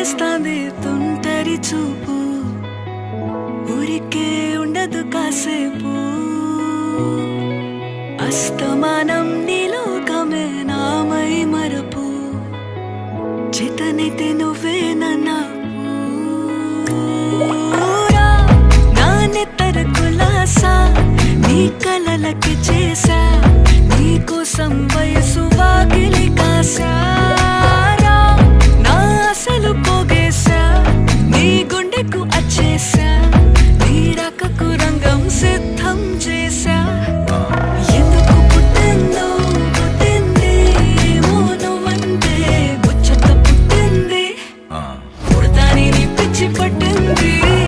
చేస్తాంది తుంటరి చూపు ఊరికే ఉండదు కాసేపు అస్తమానం నీలోకమే నామై మరపు చేతనైతే నువ్వే నన్నా నా నెత్తర కులాసా నీ కలలకి చేసా నీ కోసం వయసు వాకిలి కాసా నా అసలు పోగేసా నీ గుండెకు అచ్చేసా